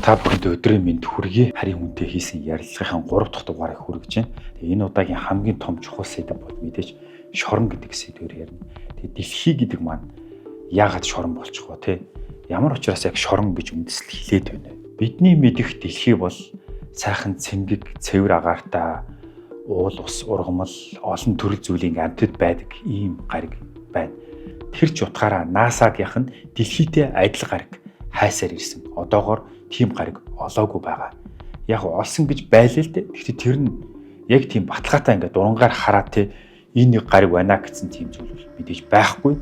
Та бүхэнд өдрийн мэнд хүргэе. Харийн хүнтэй хийсэн ярилцлагын 3 дахь дугаарыг хүргэж байна. Тэгээ энэ удаагийн хамгийн том чухал сэдэв бол мэдээж шорон гэдэг сэдвээр ярина. Тэгээ дэлхий гэдэг маань яагаад шорон болчих вэ те? Ямар учраас яг шорон гэж үндэслэл хэлээд байна вэ? Бидний мэдих дэлхий бол сайхан цэнгэг, цэвэр агаартай, уул ус, ургамал, олон төрөл зүйлийн амьтад байдаг ийм гариг байна. Тэр ч утгаараа NASA-гийнх нь дэлхийтэй адил гариг хайсаар ирсэн. Одоогоор тийм гариг олоогүй байгаа. Яг олсон гэж байлаа л дээ. Гэхдээ тэр нь яг тийм баталгаатай ингээд дурангаар хараад те энэ нэг гариг байна гэсэн тийм зүйл бол мэдээж байхгүй.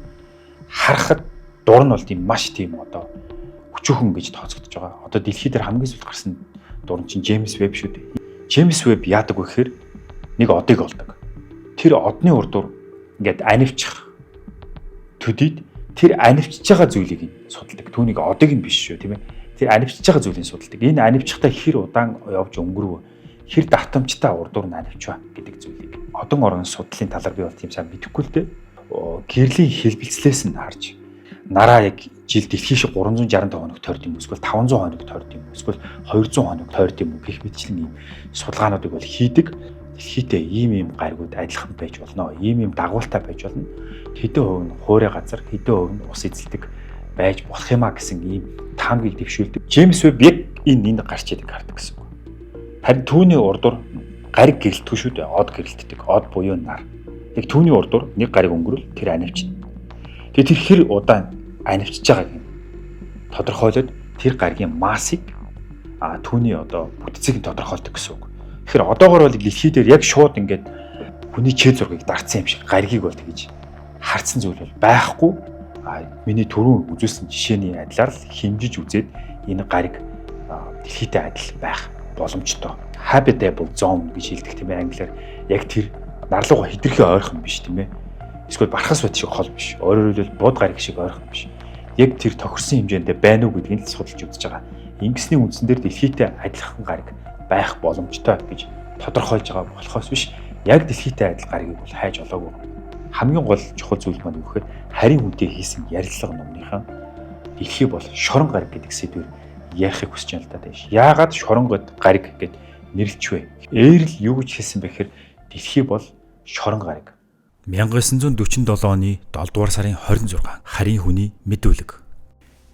Харахад дур нь бол тийм маш тийм одоо хүчөөхөн гэж тооцогдож байгаа. Одоо дэлхий дээр хамгийн сүүлд гарсан дур нь чинь Джеймс Веб шүү дээ. Джеймс Веб яадаг вэ гэхээр нэг одыг олдог. Тэр одны урдуур ингээд анивчих төдийд тэр анивчж байгаа зүйлийг судалдаг. Түүнийг одыг нь биш шүү тийм ээ. Тэр анивчж байгаа зүйлийг судалдаг. Энэ анивчтай хэр удаан явж өнгөрөв, хэр давтамжтай урдуур нь анивчва гэдэг зүйлийг одон орон судлалын талаар би бол тийм сайн мэдэхгүй л дээ. Гэрлийн хэлбэлцлээс нь харж нараа яг жил дэлхий шиг 365 хоног тойрд юм эсвэл 500 хоног тойрд юм эсвэл 200 хоног тойрд юм гэх мэтчлэн ийм судалгаануудыг бол хийдэг. Дэлхийтэй ийм гаригууд адилхан байж болно. Ийм дагуултай байж болно. Хэдэн хувь нь хуурай газар, хэдэн хувь нь ус эзэлдэг байж болох юмаа гэсэн ийм таамгийг дэвшүүлдэг. Джеймс Веб яг энэ гарч идэг хардаг гэсэн үг. Харин түүний урдуур гариг гэрэлтгүй шүү дээ. Од гэрэлтдэг. Од буюу нар. Яг түүний урдуур нэг гариг өнгөрвөл тэр анивчна. Тэгээ тэр хэр удаан анивчж байгааг тодорхойлоод тэр гаригийн массыг түүний одоо бүтцийг нь тодорхойлдог гэсэн үг. Тэгэхээр одоогоор бол дэлхий дээр яг шууд ингээд хүний чэ зургийг дарцсан юм шиг гаригийг бол тэгж харцсан зүйл бол байхгүй. Миний түрүүн үзүүлсэн жишээний адилаар л хэмжиж үзээд энэ гариг дэлхийтэй адил байх боломжтой. Habitable zone гэж хэлдэг тийм ээ англиар. Яг тэр нарлууга хэтэрхий ойрхон биш тийм ээ. Эсвэл бархас бат шиг хол биш. Өөрөөр хэлбэл бууд гариг шиг ойрхон биш. Яг тэр тохирсон хэмжээндээ байна уу гэдгийг л судалж үзэж байгаа. Ингэсний үндсэн дээр дэлхийтэй адилхан гариг байх боломжтой гэж тодорхойлж байгаа болохоос биш. Яг дэлхийтэй адил гаригийг бол хайж олоогүй. Хамгийн гол чухал зүйл маань юу гэхээр харийн хүнтэй хийсэн ярилцлага номныхаа дэлхий бол шорон гариг гэдэг сэдвээр ярихыг хүсэж байна л да дээш. Яагаад шорон гариг гэд нэрлэж вэ? Эерл юу гэж хэлсэн бэ гэхээр дэлхий бол шорон гариг. 1947 оны 7 дугаар сарын 26 харийн хүний мэдүүлэг.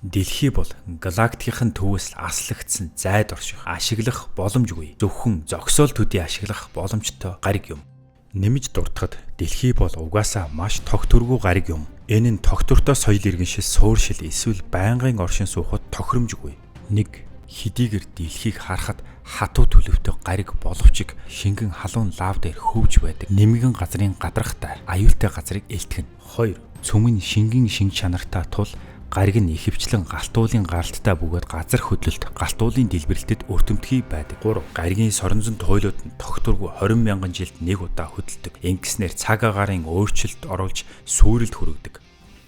Дэлхий бол галактикийн төвөөс аслагдсан зайд орших, ашиглах боломжгүй зөвхөн зогсоол төдий ашиглах боломжтой гариг юм. Нэмж дуртахад дэлхий бол угаасаа маш тогтворгүй гариг юм. Энэ нь тогтвортой соёл иргэншил, суурьшил эсвэл байнгын оршин суухад тохиромжгүй. Нэг хэдийгээр дэлхийг харахад хатуу төлөвтэй гариг боловч шингэн халуун лав дээр хөвж байдаг нэмгэн газрын гадаргатай аюултай газрыг элтгэн. 2. Цөмөн шингэн шинг чанартай тул гариг нь ихэвчлэн галтуулын гаралттай бөгөөд газар хөдлөлт, галтуулын дэлбэрэлтэд өртөмтгий байдаг. 3. Гаригийн соронзон туйлууд нь тогтворгүй 20 мянган жилд нэг удаа хөдөлдөг. Ингэснээр цаг агаарын өөрчлөлт оруулж сүрэлд хүргэдэг.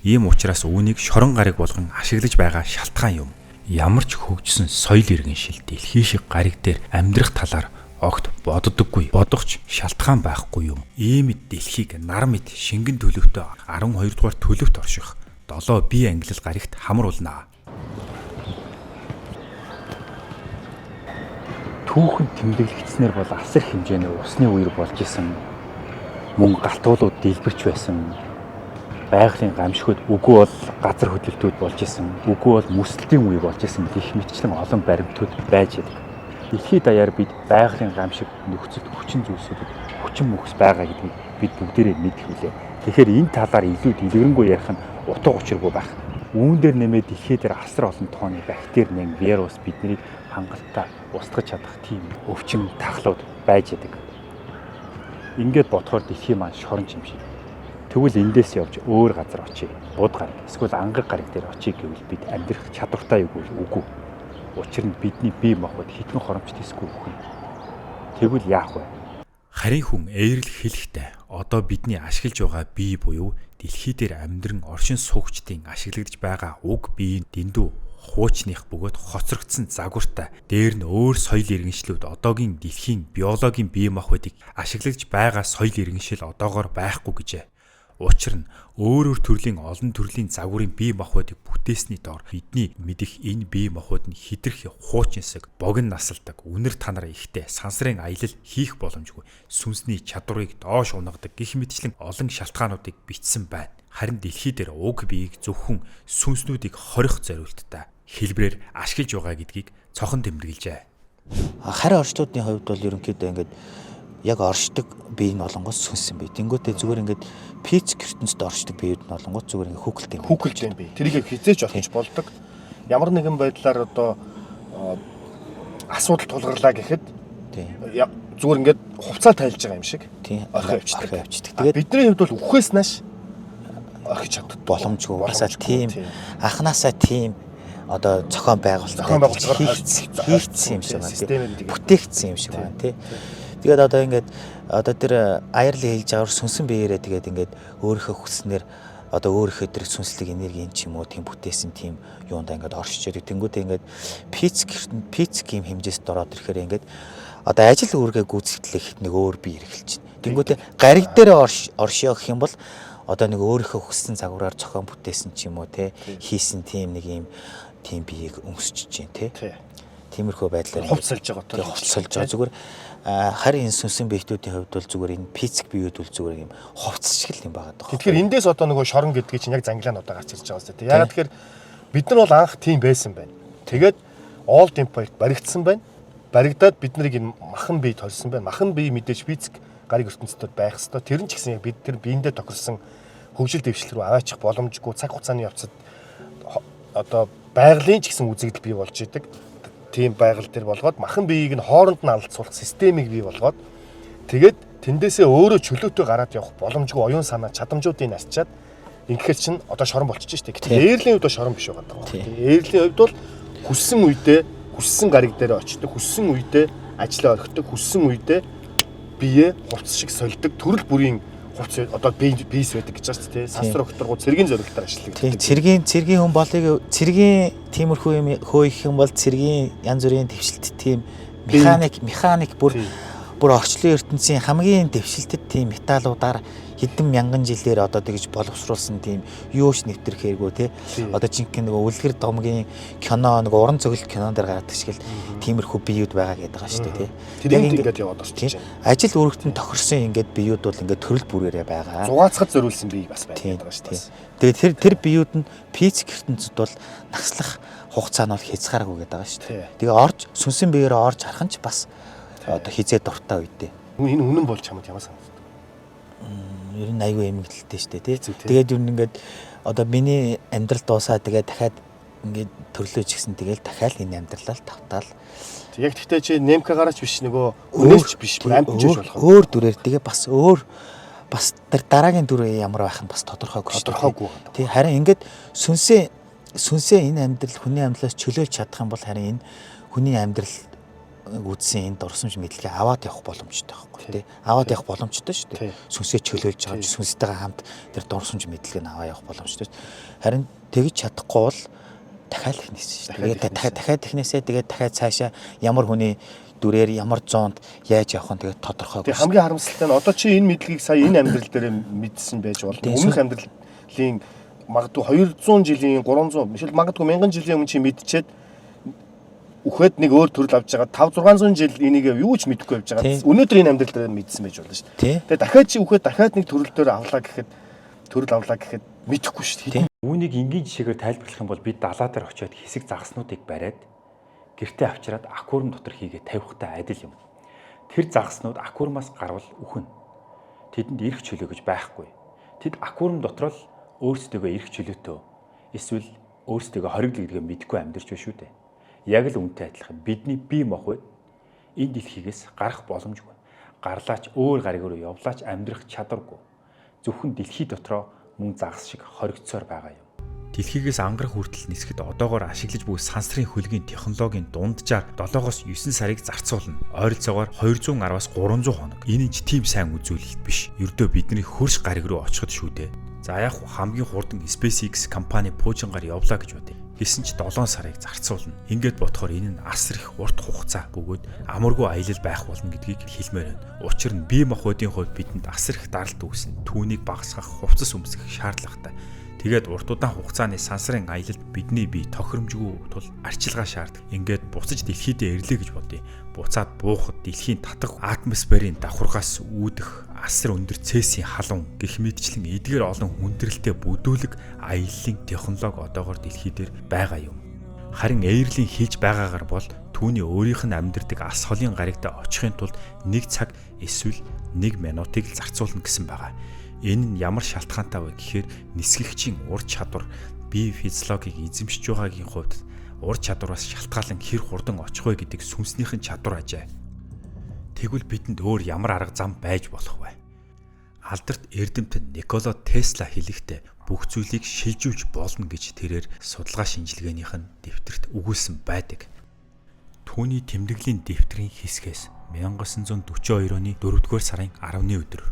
Ийм учраас үүнийг шорон гариг болгон ашиглаж байгаа шалтгаан юм. Ямар ч хөгжсөн соёл иргэншил дэлхий шиг гариг дээр амьдрах талаар огт боддоггүй. Бодохч шалтгаан байхгүй юм. Ийм дэлхийг нар мэд шингэн төлөвтэй 12 дугаар төлөвт орших 7 бие ангилал гаригт хамруулнаа. Түүхэн тэмдэглэгдснээр бол асар хэмжээний усны үер болж исэн. Мөн галтуулууд дэлбэрч байсан. Байгалийн гамшигуд үгүй бол газар хөдлөлтүүд болж исэн. Үгүй бол мөсөлтийн үе болж исэн гэх мэтчлэн олон баримтууд байж байдаг. Дэлхий даяар бид байгалийн гамшиг нөхцөлд хүчин зүйлсүүдэд хүчин мөхс байгаа гэдгийг бид бүгдээрээ мэдэх үлээ. Тэгэхээр энэ талаар илүү дэлгэрэнгүй ярих нь утга учиргүй байх. Үүн дээр нэмээд дэлхий дээр асар олон тооны бактери нэм вирус биднийг хангалттай устгаж чадах тийм өвчин тахлууд байж байдаг. Ингээд бодохоор дэлхий маань шорон юм шиг. Тэгвэл эндээс явж өөр газар очие. Бод гараг эсвэл ангар гараг дээр очие гэвэл бид амьдрах чадвартай юу үгүй. Учир нь бидний бие махбод хитэн хоромч тэсгүй үхэн. Тэгвэл яах вэ? Харин хүн ээрэл хэлэхдээ одоо бидний ашиглаж байгаа бие буюу дэлхий дээр амьдран оршин суугчдын ашиглагдж байгаа уг биеийн дэндүү хуучных бөгөөд хоцрогдсон загвартай дээр нь өөр соёл иргэншлүүд одоогийн дэлхийн биологийн бие махбодыг ашиглаж байгаа соёл иргэншил одоогоор байхгүй гэжээ. Учир нь өөр төрлийн олон төрлийн загварын бие махбодыг бүтээсний доор бидний мэдих энэ бие махбод нь хитрх хуучинсаг, богино насалдаг, үнэр танаар ихтэй сансрын аялал хийх боломжгүй, сүнсний чадварыг доош унагадаг гэх мэтчлэн олон шалтгаануудыг бичсэн байна. Харин дэлхий дээр уг биеийг зөвхөн сүнснүүдийг хорих зориулттай хэлбэрээр ашиглаж байгаа гэдгийг цохон тэмдэглэжээ. Харин орчлуудын хувьд бол ерөнхийдөө ингээд яг оршдог бие нь олонгоос сүнсэн бие. Тэнгүүтээ зүгээр ингээд физик ертөнцид оршдог биед нь олонгоос зүгээр ингээд хүүхэлтэй бие. Тэрийг хизээч олж болдог. Ямар нэгэн байдлаар одоо асуудал тулгарлаа гэхэд зүгээр ингээд хувцаа тайлж байгаа юм шиг орхио явчихдаг. Тэгээд бидний хувьд бол үхээс нааш орхиж чаддаг боломжгүй. Угаасаа тийм анханасаа тийм одоо зохион байгуулалт хийгдсэн юм шиг байна. Бүтээгдсэн юм шиг байна тий. Тэгээд одоо ингээд одоо тэр аярлын хэлж байгаагаар сүнсэн биеэрээ тэгээд ингээд өөрийнхөө хүснээр одоо өөрийнхөө тэр сүнслэг энерги юм ч юм уу тийм бүтээсэн тийм юундаа ингээд оршиж яадаг. Тэнгүүтээ ингээд физик юм хэмжээст ороод ирэхээр ингээд одоо ажил үүргээ гүйцэтгэлэх нэг өөр бие эргэлж байна. Тэнгүүтээ гариг дээр оршио гэх юм бол одоо нэг өөрийнхөө хүссэн загвараар зохион бүтээсэн ч юм уу те хийсэн тийм нэг юм тийм биеийг өмсөж чинь те. Тиймэрхүү байдлаар хувцалж байгаа. Хувцалж байгаа зүгээр харин энэ сүнсэн биетүүдийн хувьд бол зүгээр энэ физик биеуд бол зүгээр юм хувцсшиг юм байгаа даа. Тэгэхээр эндээс одоо нөгөө шорон гэдгийг чинь яг занглаа нуудаа гарч ирж байгаа үстэй. Ягаад тэгэхээр бид нар бол анх тийм байсан байна. Тэгээд Old Empire-т баригдсан байна. Баригдаад бид нарыг энэ махан бие тольсон байна. Махан бие мэдээж физик гариг ертөнцид байх хэвээр. Тэр нь ч гэсэн яг бид тэр биендээ тохирсон хөгжил дэвшил рүү аваачих боломжгүй цаг хугацааны явцад одоо байгалийн ч гэсэн үзэгдэл бий болж идэг. Тийм байгаль дээр болгоод махан биеийг нь хооронд нь алдцуулах системийг бий болгоод тэгээд тэндээсээ өөрөө чөлөөтэй гараад явах боломжгүй оюун санаа чадамжуудыг асчаад ингэхэр чинь одоо шорон болчихж штэ. Гэтэл ээрлийн үед шорон биш байгаа даа. Ээрлийн үед бол хүссэн үедээ хүссэн гариг дээр очдог, хүссэн үедээ ажиллаа орхидог, хүссэн үедээ бие хувцс шиг сольдог төрөл бүрийн хувцс одоо бийс байдаг гэж байна шүү дээ. Сансар окторгуу цэргийн зорилгоор ажилладаг. Цэргийн хүн болыг цэргийн тиймэрхүү юм хөөөх юм бол цэргийн янз бүрийн дэвшилт тийм механик бүр орчлон ертөнцийн хамгийн дэвшилтэд тийм металлуудаар хэдэн мянган жилээр одоо тэгж боловсруулсан тийм юуш нэвтрэх хэрэггүй те одоо жинхэнэ нөгөө үлгэр домгийн кино нөгөө уран зөглөлт кинон дээр гаргадаг шиг л тиймэрхүү биеуд байгаа гэдэг байгаа шүү дээ те. Тэгээд ингээд яваад орчих. Ажил үүрэгтэн тохирсон ингээд биеуд бол ингээд төрөл бүрээрээ байгаа. Зугаацахад зориулсан бие бас байдаг шүү дээ. Тэгээд тэр биеуд нь физик ертөнцид бол наслах хугацаа нь бол хязгааргүй гэдэг байгаа шүү дээ. Тэгээ орж сүнсэн биеэрээ орж харах нь ч бас одоо хизээ дуртай үедээ. Энэ үнэн болж хамт ямар санагдав? Ер нь аюу эмгэлтэй шүү дээ тий. Тэгээд ер нь ингээд одоо миний амьдрал дуусаа тэгээд дахиад ингээд төрлөөж гисэн тэгэл дахиад энэ амьдралаа тавтаал. Яг тэгтээ чи немка гараач биш нөгөө өнөөч биш амтж болох. Өөр дүрээр тэгээ бас тэр дараагийн дүр ямар байх нь бас тодорхойгүй. Тий харин ингээд сүнсээ энэ амьдрал хүний амьдралаас чөлөөлж чадах юм бол харин энэ хүний амьдрал үзсэн энэ дурсамж мэдлэгээ аваад явах боломжтой байхгүй тий. Аваад явах боломжтой шүү дээ. Сүнсээ чөлөөлж байгаа сүнстэйгээ хамт тэр дурсамж мэдлэгийг аваа явах боломжтой. Харин тэгж чадахгүй бол дахиад ихнээс шүү дээ. Дахиад ихнээсээ тэгээд дахиад цаашаа ямар хүний дүрээр ямар зоонд яаж явах нь тэгээд тодорхойгүй. Хамгийн харамсалтай нь одоо чи энэ мэдлэгийг сая энэ амьдрал дээр мэдсэн байж болно. Өмнөх амьдралын магадгүй 200 жилийн 300 биш магадгүй 1000 жилийн өмнө чи мэдчихэд үхээд нэг өөр төрөл авч байгаа 5 600 жил энийг юу ч мэдэхгүй явж байгаа. Өнөөдөр энэ амьдрал дээр мэдсэн байж болно шүү дээ. Тэгээ дахиад чи үхээд дахиад нэг төрөл дээр авлаа гэхэд мэдэхгүй шүү дээ. Үүнийг энгийн жишээгээр тайлбарлах юм бол бид далаа дээр очиод хэсэг загаснуудыг бариад гэртээ авчираад аквариум дотор хийгээ тавихтай адил юм. Тэр загаснууд аквариумаас гарвал үхэн. Тэдэнд эрх чөлөө гэж байхгүй. Тэд аквариум дотор л өөрсдөө эрх чөлөөтэй эсвэл өөрсдөө хоригдл гэдгээ мэдгүй амьдарч байна шүү дээ. Яг л үнтэй адилхан бидний бие махбод энэ дэлхийгээс гарах боломжгүй. гарлаач өөр гариг руу явлаач амьдрах чадваргүй. Зөвхөн дэлхий дотроо мөн загас шиг хоригдсоор байгаа юм. Дэлхийгээс ангарах хүртэл нисгэд одоогоор ашиглаж буй сансрын хөлгийн технологийн дунджаар 7-9 сарыг зарцуулна. Ойролцоогоор 210-аас 300 хоног. Энэ ч тийм сайн үзүүлэлт биш. Ердөө бидний хөрш гариг руу очиход шүү дээ. За яг хамгийн хурдан SpaceX компани пуужингаар явлаа гэж бодъё. Гэсэн ч 7 сарыг зарцуулна. Ингээд бодохоор энэ нь асар их урт хугацаа бөгөөд амаргүй аялал байх болно гэдгийг хэлмээр байна. Учир нь бие махбодын хувьд бидэнд асар их даралт үүснэ. Түүнийг багасгах, хувцас өмсөх шаардлагатай. Тэгээд урт удаан хугацааны сансрын аялалд бидний бие тохиромжгүй тул арчилгаа шаарддаг. Ингээд буцаж дэлхийдээ ирлээ гэж бодъё. Буцаад буухад дэлхийн татах атмосферын давхаргаас үүдэх асар өндөр цэсийн халуун гэх мэтчлэн эдгээр олон хүндрэлтэй бүдүүлэг аяллаа технологи одоогоор дэлхий дээр байгаа юм. Харин Эйрлийн хийж байгаагаар бол түүний өөрийнх нь амьдардаг ас холын гаригт очихын тулд 1 цаг эсвэл 1 минутыг л зарцуулна гэсэн байгаа. Энэ нь ямар шалтгаантай вэ гэхээр нисгэгчийн ур чадвар бие физиологийг эзэмшиж байгаагийн хувьд ур чадвараас шалтгаалan хэр хурдан очих вэ гэдэг сүнснийхэн чадвар ажээ. Тэгвэл бидэнд өөр ямар арга зам байж болох вэ? Алдарт эрдэмтэн Никола Тесла хэлэхдээ бүх зүйлийг шилжүүлж болно гэж тэрээр судалгаа шинжилгээнийх нь дэвтэрт өгүүлсэн байдаг. Түүний тэмдэглэлийн дэвтрийн хэсгээс 1942 оны 4-р сарын 10-ны өдөр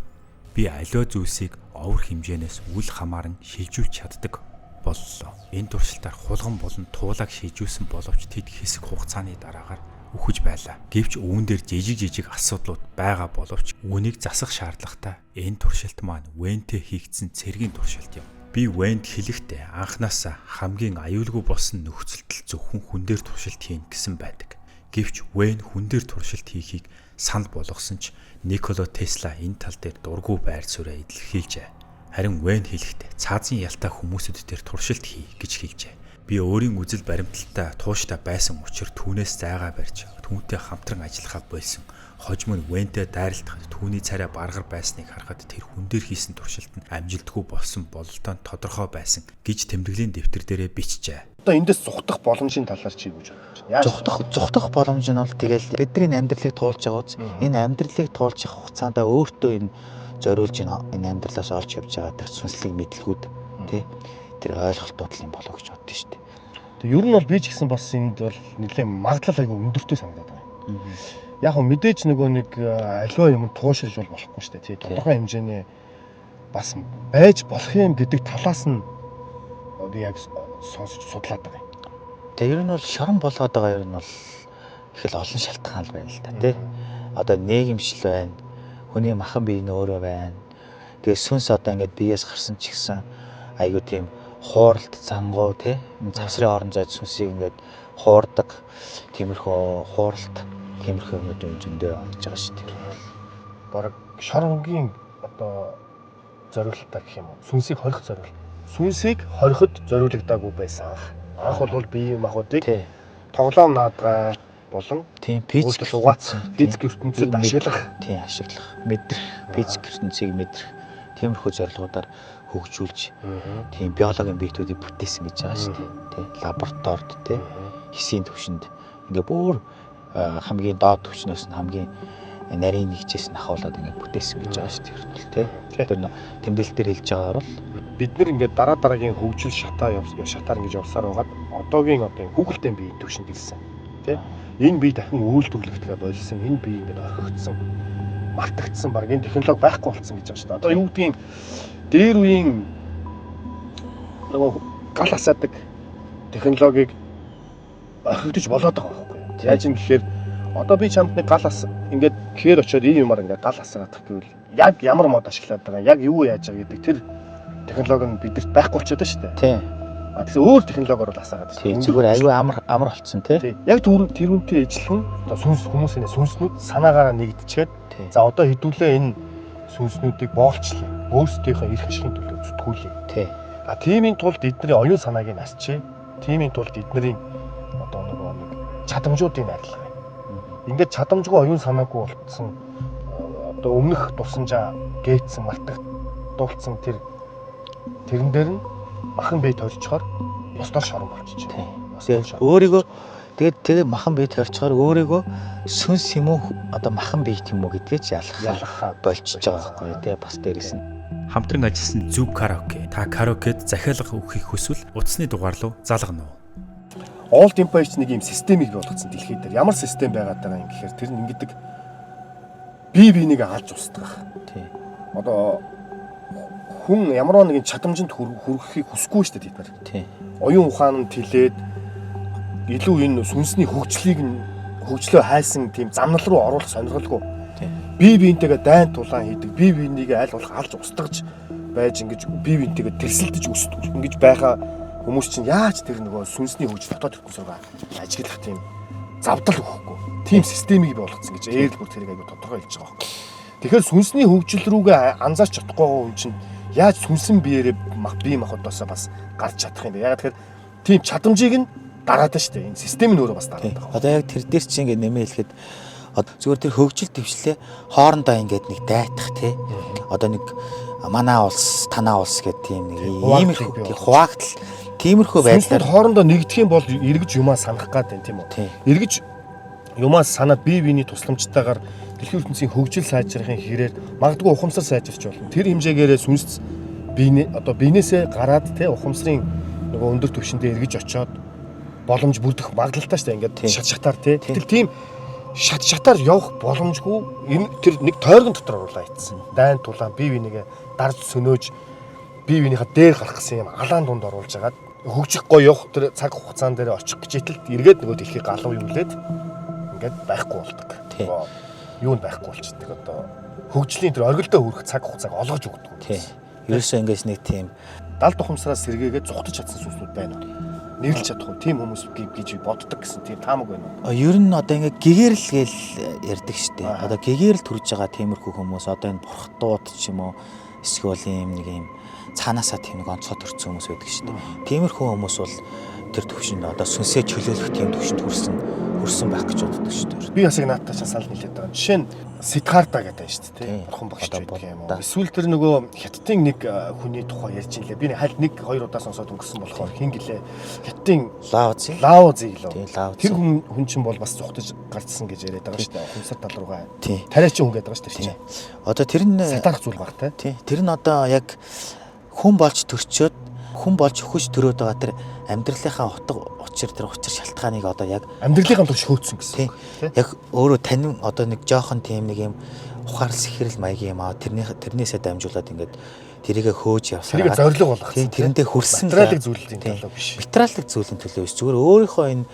би аливаа зүйлсийг овор хэмжээнээс үл хамааран шилжүүлж чаддаг боллоо. Энэ туршилтаар хулган болон туулайг шилжүүлсэн боловч тэд хэсэг хугацааны дараагаар үхэж байлаа. Гэвч үүн дээр жижиг асуудлууд байгаа боловч үүнийг засах шаардлагатай. Энэ туршилт маань Вентэй хийгдсэн цэргийн туршилт юм. Би Вент хэлэхдээ анханасаа хамгийн аюулгүй болсон нөхцөлд зөвхөн хүн дээр туршилт хийн гэсэн байдаг. Гэвч Вен хүн дээр туршилт хийхийг санал болгосон ч Никола Тесла энэ тал дээр дургүй байр суурь илэрхийлжээ. Харин Вен хэлэхдээ цаазын ялтай хүмүүсүүд дээр туршилт хий гэж хэлжээ. Би өөрийн үзэл баримталтай тууштай байсан учраас түүнээс зайгаа барьж түүнтэй хамтран ажиллахаа болсон. Хожим нь Вентэй дайралтахад түүний царай баргар байсныг харахад тэр хүн дээр хийсэн туршилт нь амжилтгүй болсон бололтой нь тодорхой байсан гэж тэмдэглэлийн дэвтэр дээрээ бичжээ. Одоо эндээс зүхтах боломжийн талаар чи юу гэж бодож байна? Зүхтах боломж нь бол тэгэл бидний амьдралыг туулж байгаа үз. Энэ амьдралыг туулж явах хугацаанд өөртөө энэ зориулж энэ амьдралаас олж явж байгаа тэр сүнслэг мэдлгүүд тий тэр ойлголтууд юм болов гэж боддоо шүү дээ. Тэг ер нь бол би ч гэсэн бас энд бол нэлээд магадлал айгүй өндөртэй санагдаад байна. Яг нь мэдээж нөгөө нэг аливаа юм туушрж бол болохгүй шүү дээ. Тий тодорхой хэмжээний бас байж болох юм гэдэг талаас нь би яг сонсож судлаад байгаа юм. Тэг ер нь бол шорон болоод байгаа ер нь бол их л олон шалтгаан байна л да тий. Одоо нийгэмшил байна. Хүний махан бие нь өөрөө байна. Тэгээ сүнс одоо ингээд биеэс гарсан ч гэсэн айгүй тийм хууралт зангуу тий завсрын орон зайд сүнсийг ингээд хуурдаг тиймэрхүү хууралт тиймэрхүү юмуд зөндөө орж байгаа шүү дээ. Бараг шоронгийн одоо зориулалтаа гэх юм уу? Сүнсийг хорих зориул. Сүнсийг хориход зориулагдаагүй байсан. Анх бол бие махбодыг тоглоом наадгай болон тийм физик угаацсан физик ертөнцид ашиглах, тийм ашиглах, мэдрэх, физик ертөнцийг мэдрэх тиймэрхүү зорилгуудаар хөгжүүлж тийм биологийн биетүүдийг бүтээсэн гэж байгаа шүү дээ. Тэ лабораторид тэ хэсгийн төвшөнд ингээ бүр хамгийн доод төвчнөөс нь хамгийн нарийн нэгжээс нь ахуулаад ингээ бүтээсэн гэж байгаа шүү дээ. Тэ тэр тэмдэглэл дээр хэлж байгаагаар бол бид нар ингээ дараагийн хөгжил шатаар ингэж явсаар байгаад одоогийн одоо хүүхэлдэйн биеийн төвшөнд ирсэн. Тэ энэ бие дахин үйлдвэрлэгдэхээ болсон. Энэ бие ингээ орхигдсон, мартагдсан баг энэ технологи байхгүй болсон гэж байгаа шүү дээ. Одоо юу гэдгийг дээр үеийн нөгөө гал асаадаг технологиг орхигдож болоод байгаа байхгүй юу? Яаж юм гэхээр одоо би чамд нэг гал ингээд гэхээр очиод ийм юмар ингээд гал асаадаг гэвэл яг ямар мод ашиглаад байгаа, яг юу яаж байгаа гэдэг тэр технологи нь бидэрт байхгүй болчиход байна шүү дээ. Тийм. Тэгэхээр өөр технологиор бол асаагаад байна. Тийм зүгээр аюу амар болцсон тий. Яг тэрүүнтэй ижилхэн одоо сүнс хүмүүсийн сүнснүүд санаагаараа нэгдчихэд за одоо хэдүүлээ энэ сүнснүүдийг боолчлаа. Өөрсдийнхөө эрх ашигын төлөө зүтгүүлээ. Тий. А тиймийн тулд эдний оюун санааг нь асчээ. Тиймийн тулд эдний одоо нэг чадамжуудыг арилгая. Ингээд чадамжгүй оюун санаагүй болтсон одоо өмнөх дурсамжаа гээцсэн мартагдуулсан тэрэн дээр нь махан бие торчхоор ёстоор шорон болчихжээ. Өөрийгөө Тэгээд махан бие төрчгоор өөрийгөө сүнс юм уу одоо махан бие юм уу гэдгээ ч ялах болчихж байгаа байхгүй тий бас дээрээс нь Хамтран ажилласан Зүг караоке. Та караокед захиалга өгөхийг хүсвэл утасны дугаар руу залгана уу? All Empire ч нэг юм системийг болгоцсон дэлхийд дээр. Ямар систем байгаад байгаа юм гэхээр тэр нь ингэдэг бие биенийг алж устгах. тий. Одоо хүн ямар нэгэн чадамжинд хүрэхийг хүсэхгүй шүү дээ бид нар. Тий. Оюун ухаан нь тэлээд илүү энэ сүнсний хөгжлөө хайсан тийм замнал руу оруулах сонирхолгүй. Бие биентэйгээ дайн тулаан хийдэг, бие биенийг аль болох алж устгаж байж ингэж бие биентэйгээ тэрсэлдэж ингэж байгаа хүмүүс чинь яаж тэр нөгөө сүнсний хөгжил дотоод төрхөн сургаа ажиглах тийм завдал өгөхгүй. Тийм системийг бий болгоцсон гэж ээл бүр тэрийг аягүй тодорхой хэлж байгаа байхгүй. Тэгэхээр сүнсний хөгжил рүүгээ анзаарч чадахгүй хүн чинь яаж сүнсэн биеэрээ бие махбодоосоо бас гарч чадах юм бэ? Ягаад тэгэхээр тийм чадамжийг нь дараад нь шүү дээ. Энэ систем нь өөрөө бас дараад байгаа. Одоо яг тэр дээр чинь ингэ нэмээ хэлэхэд зүгээр тэр хөгжил төвшлээ хоорондоо ингээд нэг дайтах тий. Одоо нэг манаа улс, танаа улс гэдэг тийм нэг иймэрхүү хуваагдал тиймэрхүү байдлаар хоорондоо нэгдэх юм бол эргэж юмаа санах гад байна тийм үү? Эргэж юмаа санаад бие биений тусламжтайгаар дэлхийн ертөнцийн хөгжил сайжрахын хэрээр магадгүй ухамсар сайжирч болно. Тэр хэмжээгээрээ сүнс биенээсээ гараад тий ухамсарын нөгөө өндөр түвшиндээ эргэж очоод боломж бүрдэх магадлалтай шүү дээ. Ингээд шатаар тий. Гэтэл тийм шатаар явах боломжгүй энэ тэр нэг тойргон дотор оруулаа ийцсэн. Дайн тулаан бие бинийгээ дарж сөнөөж бие биенийхээ дээр гарах гэсэн юм алаан дунд оруулж агаад хөгжихгүй явах тэр цаг хугацаан дээр очих гэж итэл эргээд нөгөө дэлхийг галуу юулээд ингээд байхгүй болдог. Юу нь байхгүй болчихдог. Одоо хөгжлийн тэр оргилдоо хүрэх цаг хугацааг олгож өгдөг. Тийм. Ерөөсөө ингээс нэг тийм далд ухамсараас сэргээгээд зүхтэж чадсан сүнслүүд байна уу? Нэрлж чадахгүй тийм хүмүүс гэж боддог гэсэн тийм таамаг байна уу? ер нь одоо ингээ гэгэрл гээл ярьдаг штеп. Одоо гэгэрл төрж байгаа тиймэрхүү хүмүүс одоо энэ бурхтууд ч юм уу эсвэл юм нэг юм цаанаасаа тийм нэг онцгой төрсэн хүмүүс байдаг штеп. Тиймэрхүү хүмүүс бол тэр төвшөнд одоо сүнсээ чөлөөлөх тийм төвшөнд хүрсэн байх гэж боддог штеп. Би бас яг наадтай санал нийлээд байгаа. Жишээ нь Сидхарта гэдэг юм шүү дээ. Бурхан багш байдаг юм уу? Эсвэл тэр нөгөө хятадын нэг хүний тухай ярьж илээ. Би хальт 1-2 удаа сонсоод өнгөрсөн болохоор хин гэлээ. Хятадын Лао Цзи лөө. Тэр хүн чинь бол бас зүхтэж гарцсан гэж яриад байгаа шүү дээ. Хүнсэр тал руугаа. Тариачин хүн гэдэг байгаа шүү дээ. Одоо тэр нь сатарах зүйл баг те. Тэр нь одоо яг хүн болж төрчөөд хүн болж өхөж төрөөд байгаа тэр амьдралынхаа утга учир шалтгааныг одоо яг амьдралынхаа турш хөөцсөн гэсэн. Яг өөрөө танин одоо нэг жоохон тийм нэг юм ухаарл сэхэрл маягийн юм аа тэрнээсээ дамжуулаад ингээд тэрийгэ хөөж явсараа. Тэрийг зориг болгох. Тэрэндээ хүрсэн материалын зүйлийн төлөө биш. Материалын зүйлийн төлөө биш. Зүгээр өөрийнхөө энэ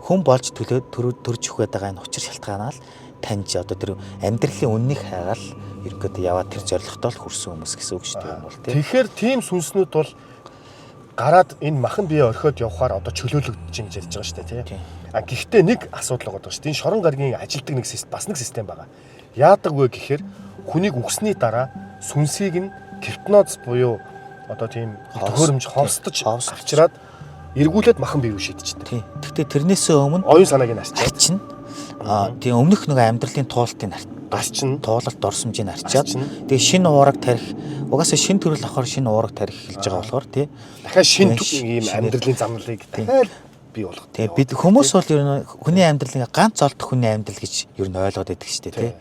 хүн болж төрж өгөх байгаа энэ учир шалтгаанаа л таньж одоо тэр амьдралын үннийг хайгаал ерөөдөө яваад тэр зоригтой л хүрсэн хүмүүс гэсэн үг шүү дээ бол тийм. Тэгэхээр тийм сүнснүүд бол гараад энэ махан бие орхиод явхаар одоо чөлөөлөгдөж юм ярьж байгаа шүү дээ тийм. Гэхдээ нэг асуудал байгаа шүү дээ. Энэ шорон гаргийн ажилтдаг нэг бас нэг систем байгаа. Яадаг вэ гэхээр хүнийг үгсний дараа сүнсийг нь гипноз буюу одоо тийм төхөөрөмж ховсдож авчираад эргүүлээд махан бие рүү шийдчихдэг. Гэхдээ тэрнээсээ өмнө оюун санааг нь арчиж тийм өмнөх нэг амьдралын туулалтын туулалт дорсомжийг арчаад тэгээ шинэ уураг тарих угаасаа шинэ төрөл авахар шинэ уураг тарих эхэлж байгаа болохоор тий дахиад шинэ ийм амьдралын замналыг дахиад бий болгох. Тэгээ бид хүмүүс бол ер нь хүний амьдралын ганц олдох хүний амьдрал гэж ер нь ойлгоод байдаг шүү дээ тий.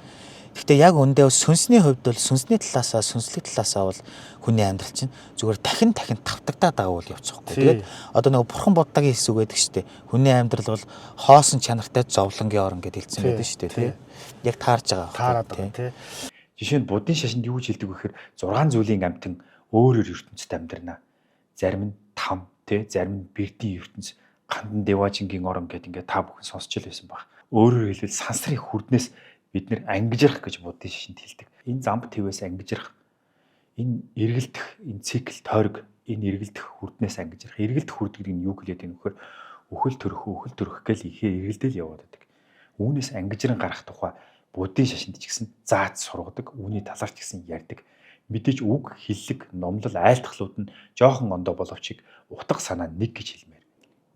Гэхдээ яг үндэ сүнсний хувьд бол сүнсний талаасаа сүнслэг талаасаа бол хүний амьдрал чинь зүгээр дахин тавтагдаад байгаа үл явчихгүй. Тэгээд одоо нэг бурхан бодлагын хэсэг байдаг шүү дээ. Хүний амьдрал бол хоосон чанартай зовлонгийн орн гэдээ хэлсэн байдаг шүү дээ тий. Яг таарж байгаа тий. Жишээ нь буддын шашинд юу гэж хэлдэг вэ гэхээр 6 зүйлийн амтан өөр ертөнцид амьдрнаа. Зарим нь там тий, зарим нь бэрдийн ертөнц, гандан деважингийн орн гэдэг ингээд та бүхэн сонсч л байсан баг. Өөрөөр хэлбэл сансрын хүрднээс бид нэр ангижрах гэж буддын шашинд хэлдэг. Энэ замб твээс ангижрах. Энэ эргэлдэх, энэ цикл тойрог, энэ эргэлдэх хүрднээс ангижрах. Эргэлдэх хүрд гэдэг нь юу хэлээд байна вэ гэхээр үхэл төрөх гэл ихээ эргэлдэл яваад байдаг. Үүнээс ангижран гарах тухай буддын шашинд ч гэсэн зааж сургадаг, үүний талаар ч гэсэн ярьдаг. Мэдээж үг, хиллэг, номлол, айлтгалууд нь жоохон ондоо боловч утга санаа нэг гэж хэлмээр.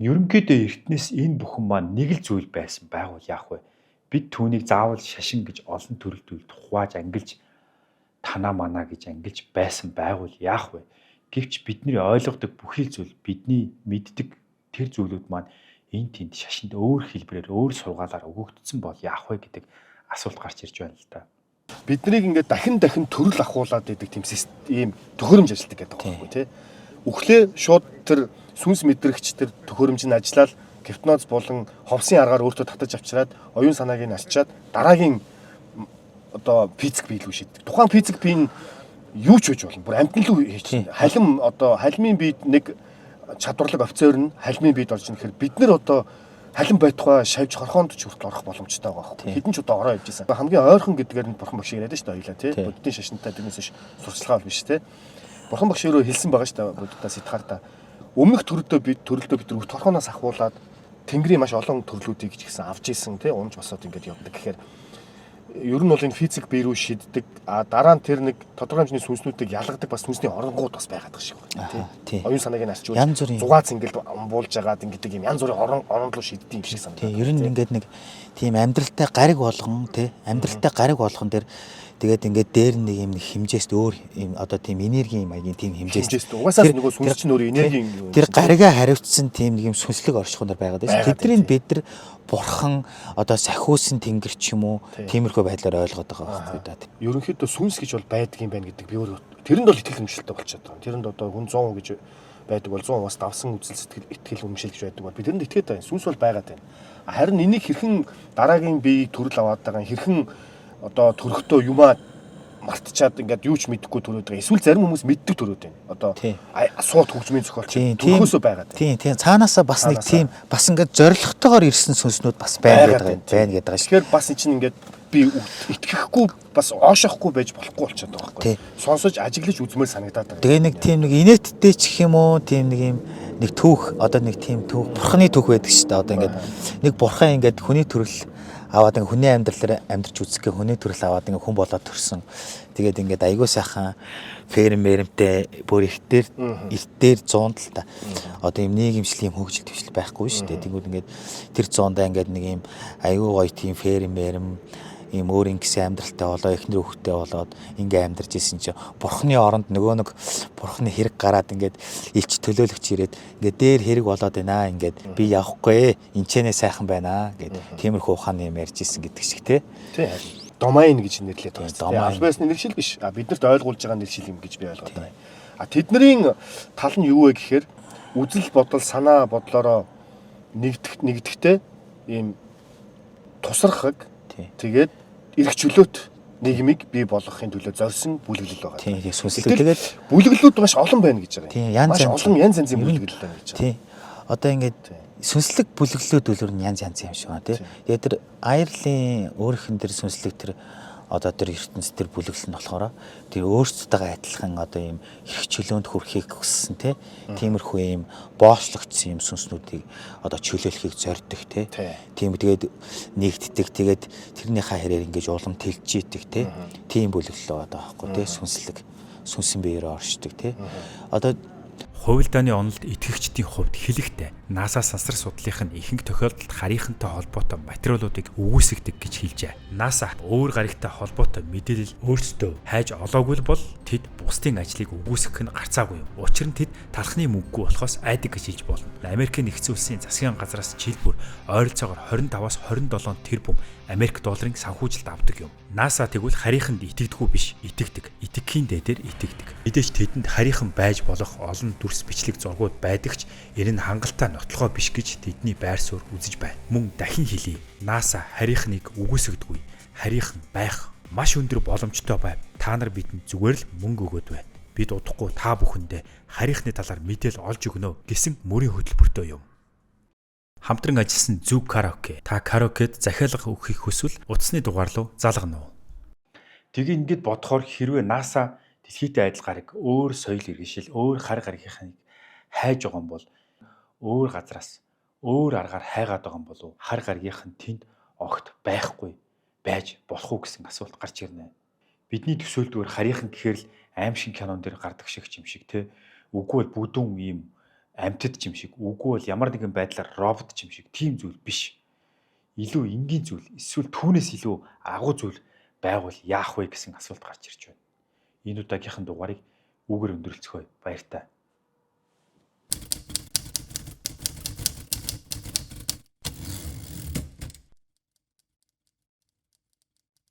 Ерөнхийдөө эртнээс энэ бүхэн маань нэг л зүйл байсан байгуул яах вэ? Бид түүнийг заавал шашин гэж олон төрөл зүйлд хувааж ангилж танаа манаа гэж ангилж байсан байгуул яах вэ? Гэвч бидний ойлгодог бүхий зүйл бидний мэддэг тэр зүйлүүд маань энэ тэнд шашинд өөр хэлбэрээр өөр сургаалаар өгөгдсөн бол яах вэ гэдэг асуулт гарч ирж байна л да. Бид нарыг ингээд дахин төрөл ахуулаад идэг тийм ийм төхөөрөмж ажилладаг гэдэг байгаа байхгүй тий. Үхлээ шууд тэр сүнс мэдрэгч тэр төхөөрөмж нь ажиллаад гипноз болон ховсын аргаар өөртөө татаж авчираад оюун санааг нь алчаад дараагийн одоо физик бий рүү шийддэг. Тухайн физик бий нь юу ч үж болно. Бүр амьтан руу хийж халим одоо халимын биед нэг чадварлаг офицер нь халимын биед орж ирэхээр бид нар одоо халим байтугай шавж хорхоонд ч хүртэл орох боломжтой байгаа байхгүй. Хэдэн ч удаа ороо явж исэн. Хамгийн ойрхон гэдгээр нь бурхан багш яриад шүү дээ хоёлаа тий. Буддийн шашинтай тэрнээс сурчлагаа биш тий. Бурхан багш өөрөө хэлсэн байгаа шүү дээ буддаас Сиддхарта. Өмнөх төрөлдөө бид өв торхоноос ахуулаад Тэнгэрийн маш олон төрлүүдийг ч гэсэн авч исэн тий. Унж босоод ингээд явдаг гэхээр ер нь бол энэ физик бие рүү шиддэг. Дараа нь тэр нэг тодорхой хэмжээний сүнснүүдийг ялгадаг бас сүнсний оронгууд бас байгаад байгаа шиг байна тий. Оюун санааг нь асчуул зугаац ингээд буулж агаад ингээд юм янз бүрийн орон руу шиддэг юм шиг санагдав. Тий, ер нь ингээд нэг тийм амьдралтай гариг болгон тий амьдралтай гариг болгон дээр тэгээд ингээд дээр нэг юм хэмжээст өөр юм одоо тийм энергийн маягийн тийм хэмжээст угаасаа нөгөө сүнс чинь өөр энергийн тэр гаригаа хариуцсан тийм нэг юм сүнслэг оршихуунаар байгаад байна. Тэдний бид нар бурхан одоо сахиусан тэнгэр ч юм уу тиймэрхүү байдлаар ойлгоод байгаа байхгүй да. Ерөнхийдөө сүнс гэж бол байдаг юм байна гэдэг би өөр тэрэнд бол итгэл үнэмшилтэй болчиход байгаа. Тэрэнд одоо хүн 100% гэж байдаг бол 100 бас давсан үзэл сэтгэл итгэл үнэмшил гэж байдаг бол би тэрэнд итгээд байна. Сүнс бол байгаад байна. Харин энийг хэрхэн дараагийн бие төрөл аваад байгаа хэрхэн одоо төрөхдөө юмаа мартчихад ингээд юу ч мэдэхгүй төрөөд байгаа. Эсвэл зарим хүмүүс мэддэг төрөөд байна. Одоо сууд хөгжмийн зохиолч төрхөөсөө байгаад байна. Тийм цаанаасаа бас нэг тийм бас ингээд зоригтойгоор ирсэн сүнснүүд бас байна гэдэг байгаа шүү. Тэгэхээр бас энэ чинь ингээд би итгэхгүй бас оошохгүй байж болохгүй болчиход байгаа байхгүй. Сонсож ажиглаж үзмээр санагдаад байгаа. Тэгээ нэг тийм нэг инээдтэй ч гэх юм уу тийм нэг юм нэг түүх одоо нэг тийм түүх бурхны түүх байдаг шүү дээ. Одоо ингээд нэг бурхан ингээд хүний төрөл аваад ингээ хүний амьдралаар амьдарч үзэх гэх хүний төрөл аваад ингээ хүн болоод төрсөн. Тэгээд ингээд айгуу сайхан фермерэмтэй бүр ихтер 100 л та. Одоо юм нийгэмшлийн хөгжил төвшил байхгүй шүү дээ. Тэгвэл ингээд тэр 100-даа ингээд нэг юм айгуу гоё тийм фермерэм ийм өөр ингэсэн амьдралтай болоо эхнэр хүүхдтэй болоод ингээ амьдарч исэн чинь бурхны оронд нөгөө нэг бурхны хэрэг гараад ингээд илч төлөөлөгч ирээд ингээ дээр хэрэг болоод байна ингээд би явахгүй энчэнэ сайхан байна гэд тиймэрхүү ухааны юм ярьж исэн гэдэг шиг тий. Домайн гэж нэрлэдэг байна. Албасны нэршил биш. Биднэрт ойлгуулж байгаа нэршил юм гэж би ойлгоод байна. Тэдний тал нь юу вэ гэхээр үзэл бодол санаа бодлороо нэгдэхтэй ийм тусархаг тэгээд эрх чөлөөт нийгмийг бий болгохын төлөө зорьсон бүлэглэл байгаа. Тийм сүнслэг тэгээд бүлэглэлүүд маш олон байна гэж байгаа. Тийм янз янзын бүлэглэл байна гэж байгаа. Тийм. Одоо ингээд сүнслэг бүлэглэлүүд үлэр нь янз юм шиг байна тий. Тэгээд тэр Аярлын өөрхөн тэр сүнслэг тэр одоо тэр ертөнц тэр бүлэглэл нь болохоор тэр өөрсдөлтөйгээ адилхан одоо ийм эрх чөлөөнд хүрэхийг хүссэн тий. Тиймэрхүү ийм боочлогдсон юм сүнснүүдийг одоо чөлөөлөхийг зорддог тий. Тийм тэгээд нэгддэг тэгээд тэрнийхээ хэрээр ингэж улам тэлж идэг тий. Тийм бүлэглэл байгаа байхгүй тий. Сүнсэн биеэр оршдог тий. Одоо Хувилдааны онолд итгэгчдийн хувьд хэлэхдээ НАСА сансар судлалын ихэнх тохиолдолд гарийнхантай холбоотой материалуудыг үгүйсгдэг гэж хэлжээ. НАСА өөр гаригтай холбоотой мэдээлэл өөрсдөө хайж олоогүй бол тэд бусдын ажлыг үгүйсгэх нь гарцаагүй юм. Учир нь тэд талхны мөнгөгүй болохоос айдаг гэж хэлж болно. Америкийн нэгдсэн улсын засгийн газраас жил бүр ойролцоогоор 25-аас 27 тэрбум Америк долларын санхүүжилт авдаг юм. НАСА тэгвэл харийнханд итгэдэггүй биш, итгэдэг. Итгэхийн дээдээр итгэдэг. Мэдээж тэдэнд харийнхан байж болох олон дүрс бичлэг зургууд байдаг ч энэ нь хангалттай нотлохоо биш гэж тэдний байр суурь үзэж байна. Мөн дахин хэлье. НАСА харийнхныг үгүйсгдэггүй. Харийнхан байх маш өндөр боломжтой байв. Та нар бидэнд зүгээр л мөнгө өгөөд байна. Бид удахгүй та бүхэндээ харийнхны талаар мэдээлэл олж өгнө гэсэн мөрийн хөтөлбөртэй юм. Хамтран ажилласан Зүг караоке. Та караокед захиалга өгөхийг хүсвэл утасны дугаар руу залгана уу? Тэгээ ингээд бодохоор хэрвээ НАСА дэлхийдээ адил гараг өөр соёл иргэншил, өөр хар гаригийнхыг хайж байгаа юм бол өөр газраас өөр аргаар хайгаад байгаа юм болов хар гаригийнх нь тэнд огт байхгүй байж болох уу гэсэн асуулт гарч ирнэ. Бидний төсөөлдгөр харийнхан гэхээр л аим шин кинон дээр гардаг шиг юм шиг те. Үгүй бол бүдүүн ийм амьтад юм шиг, үгүй бол ямар нэгэн байдлаар робот юм шиг тийм зүйл биш. Илүү энгийн зүйл, эсвэл түүнээс илүү агуу зүйл байгуул яах вэ гэсэн асуулт гарч ирж байна. Энэ удаагийнхын дугаарыг үгээр өндөрлцгөөе. Баяр та.